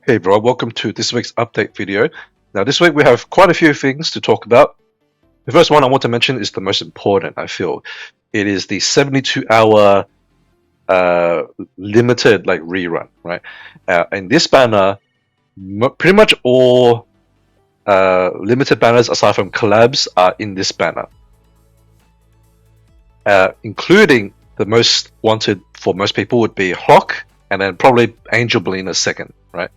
Hey bro, welcome to this week's update video. Now this week we have quite a few things to talk about. The first one I want to mention is the most important, I feel. It is the 72-hour limited rerun, right? In this banner, pretty much all limited banners aside from collabs are in this banner. Including the most wanted for most people would be Hlokk and then probably Angel Bolina second, right?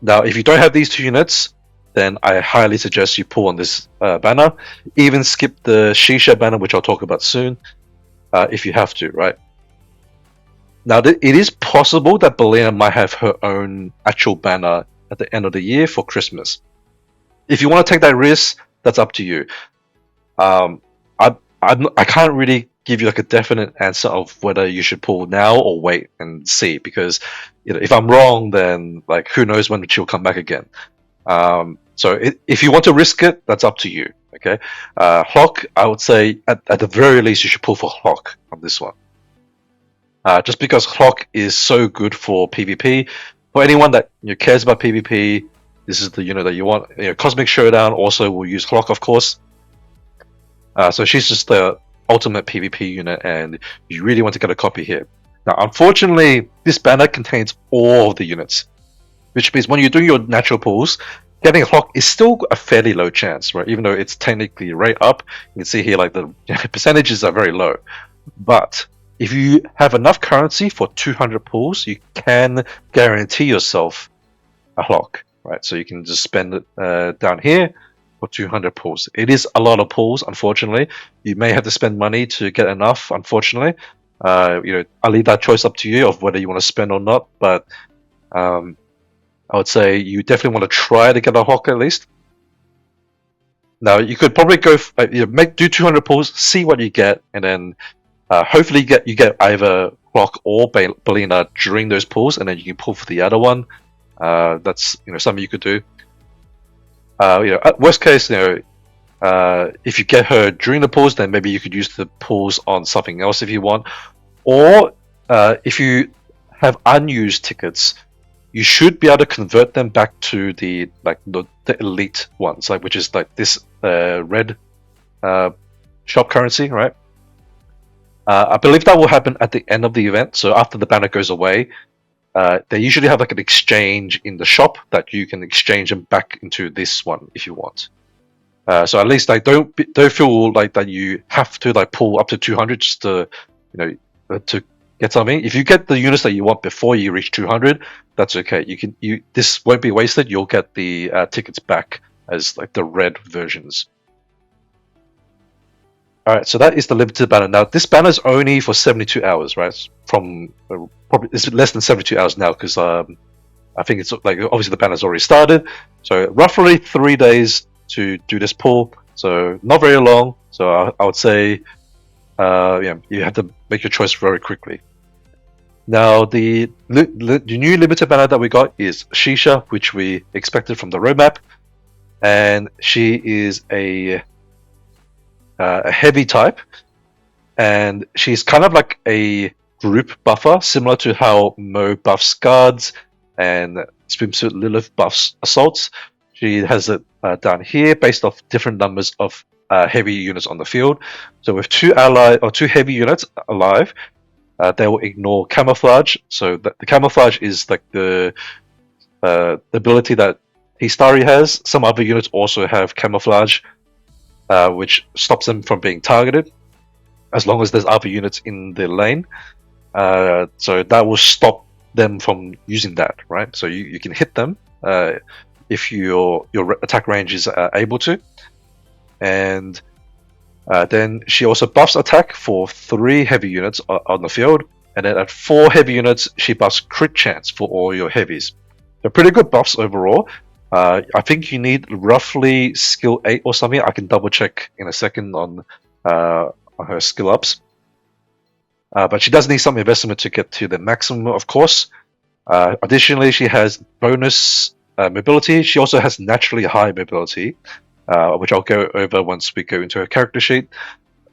Now, if you don't have these two units, then I highly suggest you pull on this banner. Even skip the Shisha banner, which I'll talk about soon, if you have to, right? Now, it is possible that Bolina might have her own actual banner at the end of the year for Christmas. If you want to take that risk, that's up to you. I can't really give you like a definite answer of whether you should pull now or wait and see, because if I'm wrong, then like who knows when she'll come back again. So if you want to risk it, that's up to you. Okay, Hlokk, I would say at the very least you should pull for Hlokk on this one. Just because Hlokk is so good for PvP. For anyone that cares about PvP, this is the unit that you want. Cosmic Showdown also will use Hlokk, of course. So she's just the ultimate PvP unit, and you really want to get a copy here. Now, unfortunately, this banner contains all of the units, which means when you're doing your natural pulls, getting a Hlokk is still a fairly low chance, right? Even though it's technically right up, you can see here like the percentages are very low. But if you have enough currency for 200 pulls, you can guarantee yourself a Hlokk, right? So you can just spend it down here for 200 pulls. It is a lot of pulls, unfortunately. You may have to spend money to get enough, unfortunately. I'll leave that choice up to you of whether you want to spend or not, but I would say you definitely want to try to get a Hlokk at least. Now, you could probably go do 200 pulls, see what you get, and then hopefully you get either Hlokk or Bolina during those pulls, and then you can pull for the other one. That's something you could do. At worst case, if you get her during the pulls, then maybe you could use the pulls on something else if you want. Or if you have unused tickets, you should be able to convert them back to the elite ones, which is like this red shop currency, right? I believe that will happen at the end of the event. So after the banner goes away, they usually have like an exchange in the shop that you can exchange them back into this one if you want. So at least don't feel like that you have to pull up to 200 just to to get something. If you get the units that you want before you reach 200, that's okay. This won't be wasted. You'll get the tickets back as like the red versions. Alright, so that is the limited banner. Now, this banner is only for 72 hours, right? From probably it's less than 72 hours now, because I think it's like obviously the banner's already started. So roughly 3 days to do this pull. So not very long. So I would say, you have to make your choice very quickly. Now, the new limited banner that we got is Shisha, which we expected from the roadmap, and she is a heavy type, and she's kind of like a group buffer, similar to how Mo buffs guards and Swimsuit Lilith buffs assaults. She has it down here based off different numbers of heavy units on the field. So with two heavy units alive, they will ignore camouflage. So the camouflage is like the ability that Histari has. Some other units also have camouflage, which stops them from being targeted as long as there's other units in the lane. So that will stop them from using that, right? So you can hit them if your attack range is able to. And then she also buffs attack for 3 heavy units on the field, and then at 4 heavy units she buffs crit chance for all your heavies. They're pretty good buffs overall. I think you need roughly skill 8 or something. I can double check in a second on her skill ups. But she does need some investment to get to the maximum, of course. Additionally, she has bonus mobility. She also has naturally high mobility, which I'll go over once we go into her character sheet.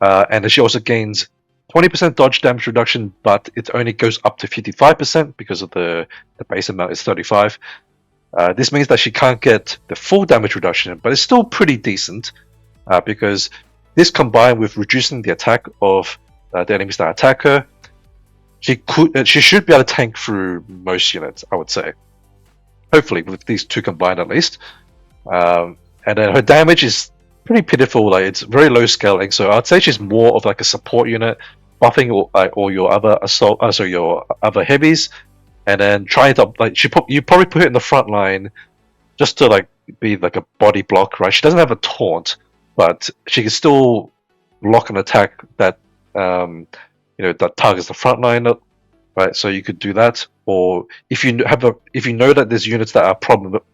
And she also gains 20% dodge damage reduction, but it only goes up to 55% because of the base amount is 35. This means that she can't get the full damage reduction, but it's still pretty decent because this combined with reducing the attack of the enemies that attack her, she should be able to tank through most units, I would say. Hopefully, with these two combined at least. And then her damage is pretty pitiful. Like, it's very low scaling, so I'd say she's more of like a support unit, buffing all your other assault, your other heavies, and then trying to like you probably put it in the front line just to like be like a body block, right? She doesn't have a taunt, but she can still block an attack that that targets the front line, right? So you could do that, or if you know that there's units that are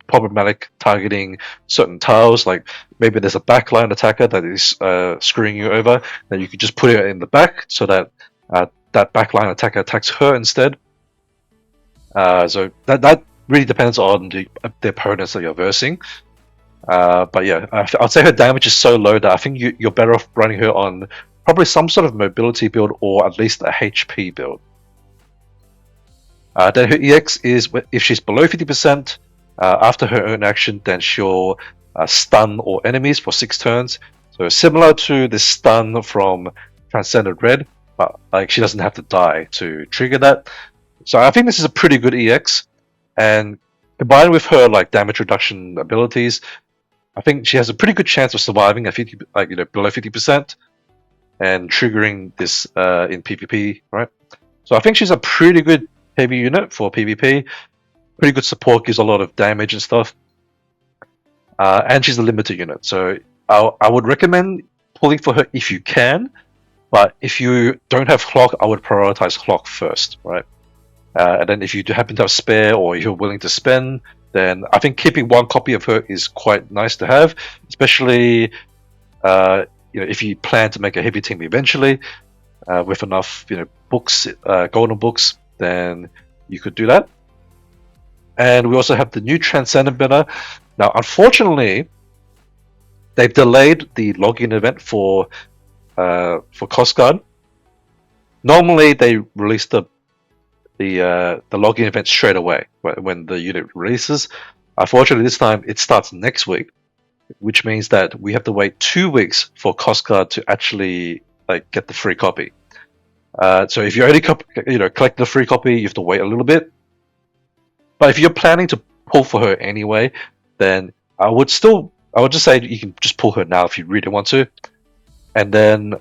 problematic targeting certain tiles, like maybe there's a backline attacker that is screwing you over, then you could just put it in the back so that that backline attacker attacks her instead. So that really depends on the opponents that you're versing. But yeah, I'd say her damage is so low that I think you're better off running her on probably some sort of mobility build or at least a HP build. Then her EX is if she's below 50%, after her own action, then she'll stun all enemies for 6 turns. So similar to the stun from Transcendent Red, but like she doesn't have to die to trigger that. So I think this is a pretty good EX, and combined with her like damage reduction abilities, I think she has a pretty good chance of surviving at 50, below 50%, and triggering this in PvP, right? So I think she's a pretty good heavy unit for PvP. Pretty good support, gives a lot of damage and stuff, and she's a limited unit. So I would recommend pulling for her if you can, but if you don't have Hlokk, I would prioritize Hlokk first, right? And then if you do happen to have spare or you're willing to spend, then I think keeping one copy of her is quite nice to have, especially if you plan to make a heavy team eventually with enough books, golden books, then you could do that. And we also have the new Transcendent banner. Now, unfortunately, they've delayed the login event for Kosgaard. Normally, they release the login event straight away when the unit releases. Unfortunately, this time it starts next week, which means that we have to wait 2 weeks for Kosgaard to actually get the free copy. So if you only collect the free copy, you have to wait a little bit. But if you're planning to pull for her anyway, then I would just say you can just pull her now if you really want to, and then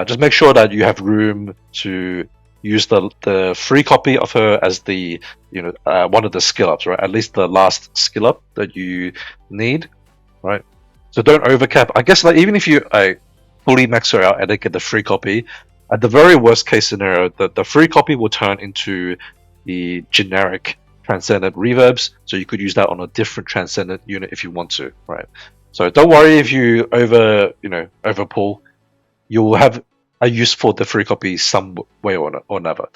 just make sure that you have room to use the free copy of her as the one of the skill ups, right? At least the last skill up that you need, right? So don't overcap. I guess even if you fully max her out and then get the free copy, at the very worst case scenario, the free copy will turn into the generic Transcendent reverbs, so you could use that on a different Transcendent unit if you want to, right? So don't worry if you over pull. You'll have a use for the free copy some way or another.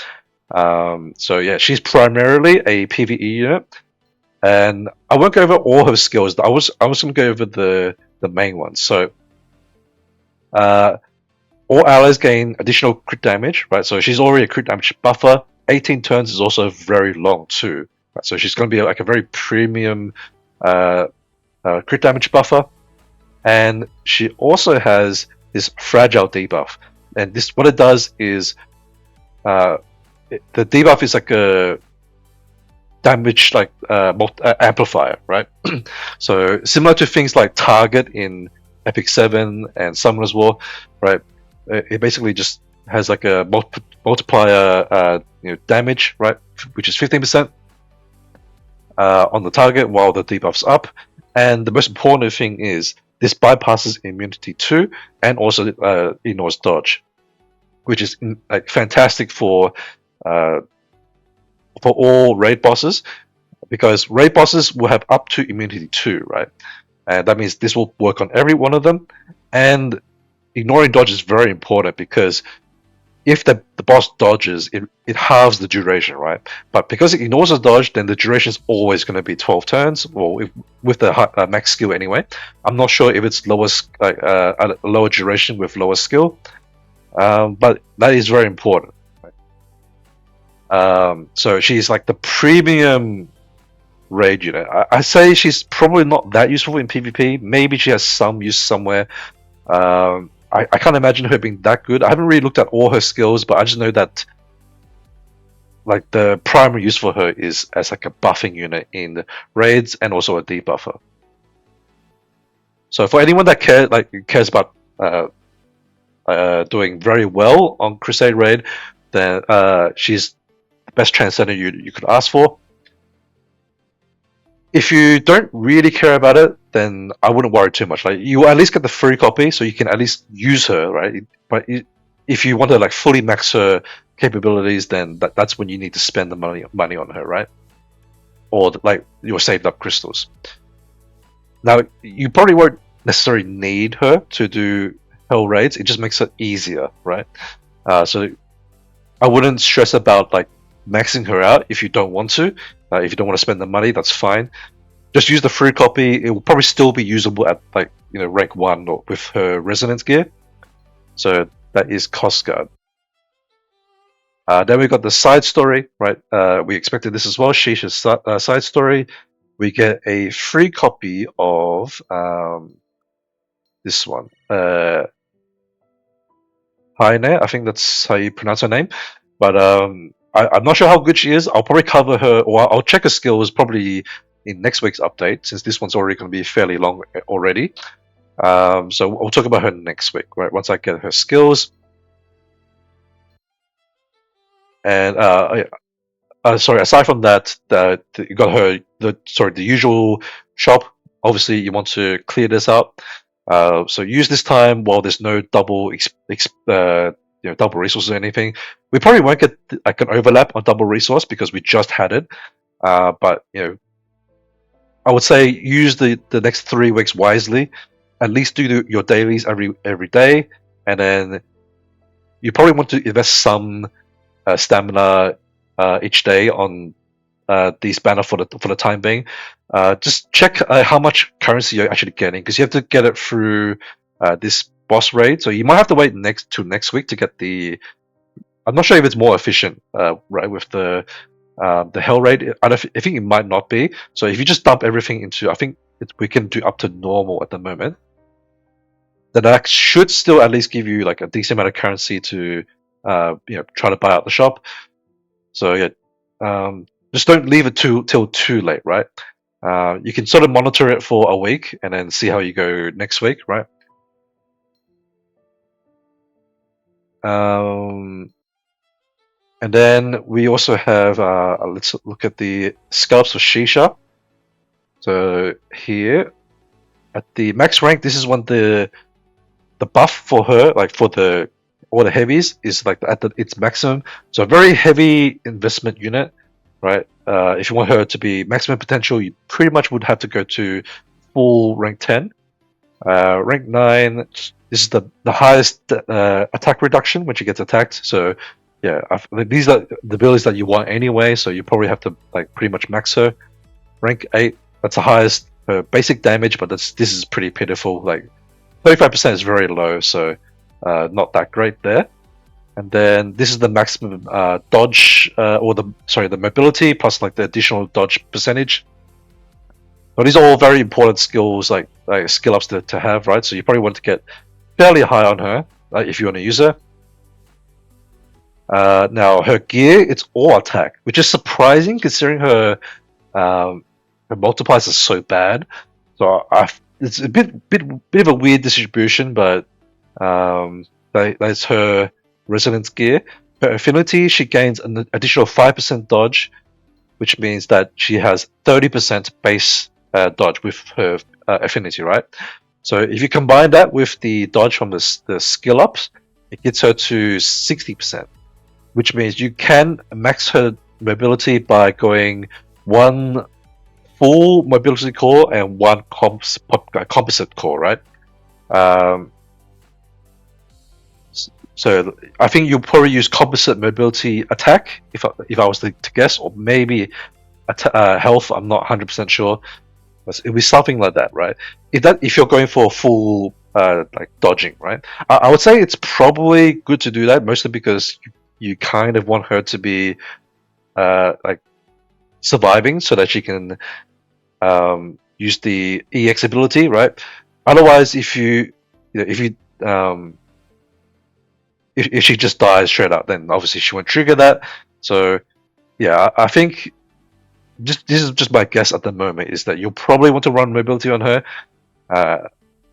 So yeah, she's primarily a PvE unit, and I won't go over all her skills. I was going to go over the main ones. So all allies gain additional crit damage, right? So she's already a crit damage buffer. 18 turns is also very long too. Right? So she's going to be like a very premium crit damage buffer, and she also has this fragile debuff. And this, what it does is, the debuff is like a damage amplifier, right? So similar to things like Target in Epic 7 and Summoner's War, right? It basically just has like a multiplier damage, right? Which is 15% on the target while the debuff's up. And the most important thing is this bypasses immunity 2 and also ignores dodge, which is fantastic for all raid bosses, because raid bosses will have up to immunity 2, right? And that means this will work on every one of them. And ignoring dodge is very important, because if the boss dodges, it halves the duration, right? But because it ignores the dodge, then the duration is always going to be 12 turns, or with the max skill anyway. I'm not sure if it's a lower duration with lower skill. but that is very important. So she's like the premium raid unit. I say she's probably not that useful in PvP. Maybe she has some use somewhere. I can't imagine her being that good. I haven't really looked at all her skills, but I just know that like the primary use for her is as like a buffing unit in raids and also a debuffer. So for anyone that cares about doing very well on Crusade raid, then she's the best Transcendent you could ask for. If you don't really care about it, then I wouldn't worry too much. Like you at least get the free copy, so you can at least use her, right? But if you want to like fully max her capabilities, then that's when you need to spend the money on her, right? Or like your saved up crystals. Now you probably won't necessarily need her to do hell raids. It just makes it easier, right? So I wouldn't stress about like maxing her out if you don't want to. If you don't want to spend the money, that's fine. Just use the free copy. It will probably still be usable at like rank 1 or with her resonance gear. So that is Kosgaard. Then we got the side story, right? We expected this as well. Shisha's side story. We get a free copy of this one. Haine, I think that's how you pronounce her name. But I'm not sure how good she is. I'll probably cover her, or I'll check her skills probably in next week's update, since this one's already going to be fairly long already. So we'll talk about her next week, right? Once I get her skills. And sorry, aside from that, you got her the usual shop. Obviously, you want to clear this up. So use this time while there's no double double resources or anything. We probably won't get like an overlap on double resource because we just had it. But I would say use the next 3 weeks wisely. At least do your dailies every day, and then you probably want to invest some stamina each day on these banners for the time being. Just check how much currency you're actually getting, because you have to get it through this boss raid. So you might have to wait next week to get the. I'm not sure if it's more efficient, right, with the hell raid. I think it might not be. So if you just dump everything into, I think we can do up to normal at the moment. Then that should still at least give you like a decent amount of currency to try to buy out the shop. So yeah, just don't leave it till too late, right? You can sort of monitor it for a week and then see how you go next week, right? And then we also have let's look at the scalps for Shisha. So here at the max rank, this is when the buff for her, like for all the heavies, is like at its maximum. So a very heavy investment unit, right? If you want her to be maximum potential, you pretty much would have to go to full rank 10. Rank 9, this is the highest attack reduction when she gets attacked. So yeah, these are the abilities that you want anyway, so you probably have to like pretty much max her. Rank 8, that's the highest basic damage, but this is pretty pitiful. Like 35% is very low, so not that great there. And then this is the maximum dodge, or the mobility plus like the additional dodge percentage. So these are all very important skills, like skill ups to have, right? So you probably want to get fairly high on her if you want to use her. Now her gear, it's all attack, which is surprising considering her multipliers are so bad. So it's a bit of a weird distribution, but that's her resonance gear. Her affinity, she gains an additional 5% dodge, which means that she has 30% base dodge with her affinity, right? So if you combine that with the dodge from the skill ups, it gets her to 60%, which means you can max her mobility by going 1 full mobility core and 1 composite core, right? So I think you'll probably use composite mobility attack if I was to guess, or maybe health. I'm not 100% sure. It'll be something like that, right? If you're going for full like dodging, right? I would say it's probably good to do that, mostly because you kind of want her to be like surviving so that she can use the EX ability, right? Otherwise, if you if she just dies straight up, then obviously she won't trigger that. So yeah, I think just this is just my guess at the moment is that you'll probably want to run mobility on her.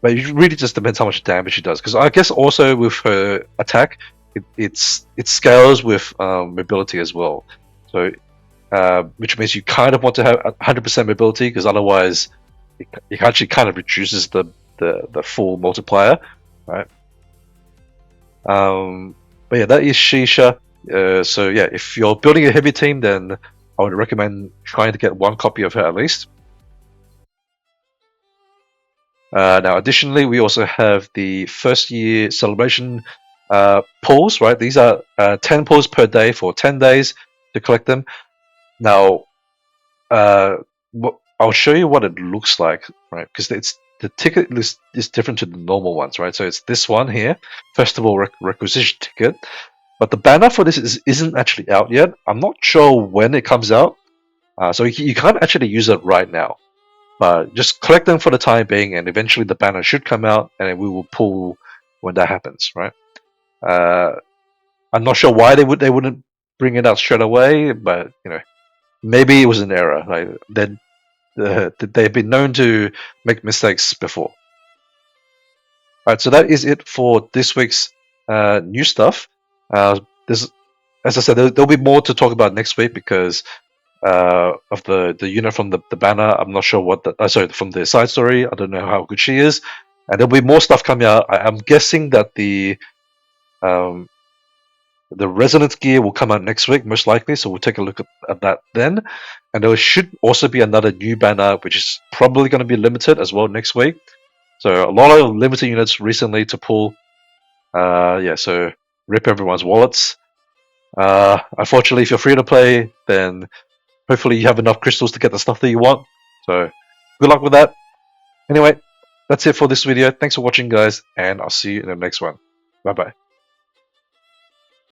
But it really just depends how much damage she does. Because I guess also with her attack, it scales with mobility as well. So which means you kind of want to have 100% mobility because otherwise it actually kind of reduces the full multiplier, right? But yeah, that is Shisha. So yeah, if you're building a heavy team, then I would recommend trying to get one copy of her at least. Now, additionally, we also have the first year celebration pulls, right? These are 10 pulls per day for 10 days to collect them. Now, I'll show you what it looks like, right? Because the ticket list is different to the normal ones, right? So it's this one here, Festival Requisition Ticket. But the banner for this isn't actually out yet. I'm not sure when it comes out. So you can't actually use it right now. But just collect them for the time being, and eventually the banner should come out, and we will pull when that happens, right? I'm not sure why they wouldn't bring it out straight away, but maybe it was an error. Like they've been known to make mistakes before. Alright, so that is it for this week's new stuff. This, as I said, there'll be more to talk about next week because of the unit from the banner. I'm not sure what sorry, from the side story. I don't know how good she is, and there'll be more stuff coming out. I'm guessing that the resonance gear will come out next week, most likely. So we'll take a look at that then. And there should also be another new banner, which is probably going to be limited as well next week. So a lot of limited units recently to pull. Yeah, so rip everyone's wallets. Unfortunately, if you're free to play, then hopefully you have enough crystals to get the stuff that you want. So good luck with that. Anyway, that's it for this video. Thanks for watching, guys, and I'll see you in the next one. Bye bye.